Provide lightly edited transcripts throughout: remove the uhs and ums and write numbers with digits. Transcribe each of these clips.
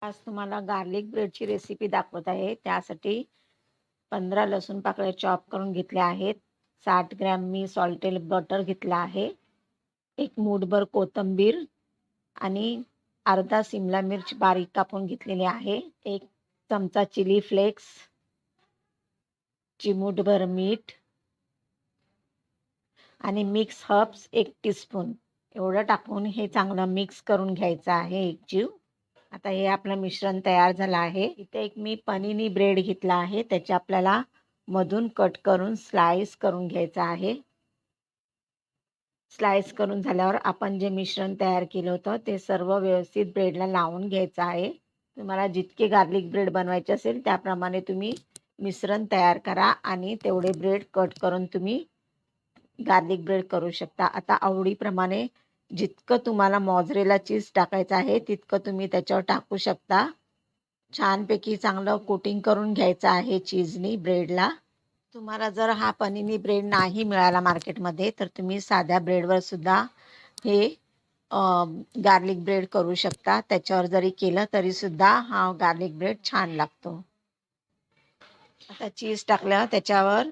आज तुम्हाला garlic ब्रेडची recipe दाखवत आहे. त्यासाठी 15 लसूण पाकळ्या चॉप करून घेतल्या आहेत. 60 ग्रॅम मी सॉल्टेड बटर घेतलं आहे. 1 मूठभर कोथिंबीर आणि अर्धा शिमला मिर्च बारीक कापून घेतलेली आहे. 1 चमचा चिली फ्लेक्स, चिमूटभर मीठ आणि मिक्स हर्ब्स 1 टीस्पून एवढं टाकून हे चांगलं मिक्स करून घ्यायचं आहे एकजीव. आता हे आपलं मिश्रण तयार झालं आहे. इथे एक मी पनीनी ब्रेड घेतला आहे. त्याचे आपल्याला मधून कट करून स्लाइस करून घ्यायचं आहे. स्लाइस करून झाल्यावर आपण जे मिश्रण तयार केलं होतं ते सर्व व्यवस्थित ब्रेडला लावून घ्यायचं आहे. तुम्हाला जितके गार्लिक ब्रेड बनवायचे असेल त्याप्रमाणे तुम्ही मिश्रण तयार करा आणि तेवढे ब्रेड कट करून तुम्ही गार्लिक ब्रेड करू शकता. आता आवडीप्रमाणे जितकं तुम्हाला मॉझरेला चीज टाकायचं आहे तितकं तुम्ही त्याच्यावर टाकू शकता. छानपैकी चांगलं कोटिंग करून घ्यायचं आहे चीजनी ब्रेडला. तुम्हाला जर हा पनीनी ब्रेड नाही मिळाला मार्केटमध्ये तर तुम्ही साध्या ब्रेडवर सुद्धा हे गार्लिक ब्रेड करू शकता. त्याच्यावर जरी केलं तरी सुद्धा हा गार्लिक ब्रेड छान लागतो. आता चीज टाकलं त्याच्यावर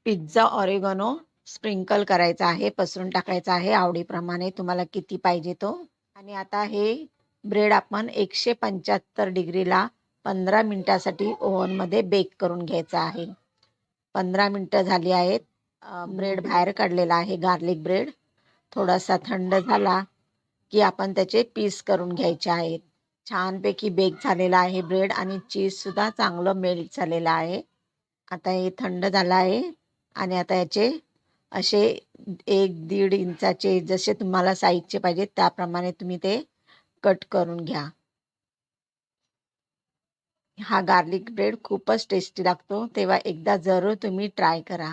पिझ्झा ऑरिगॅनो स्प्रिंकल करायचा आहे, पसरून टाकायचा आहे आवडीप्रमाणे तुम्हाला किती पाहिजे तो. आणि आता हे ब्रेड आपण 175 डिग्रीला 15 मिनिटासाठी ओव्हनमध्ये बेक करून घ्यायचं आहे. 15 मिनिटं झाली आहेत. ब्रेड बाहेर काढलेला आहे गार्लिक ब्रेड. थोडासा थंड झाला की आपण त्याचे पीस करून घ्यायचे आहेत. छानपैकी बेक झालेला आहे ब्रेड आणि चीजसुद्धा चांगलं मेल्ट झालेलं आहे. आता हे थंड झालं आहे आणि आता याचे असे 1-1.5 इंचाचे जसे तुम्हाला साईजचे पाहिजे त्याप्रमाणे तुम्ही ते कट करून घ्या. हा गार्लिक ब्रेड खूपच टेस्टी लागतो, तेव्हा एकदा जरूर तुम्ही ट्राय करा.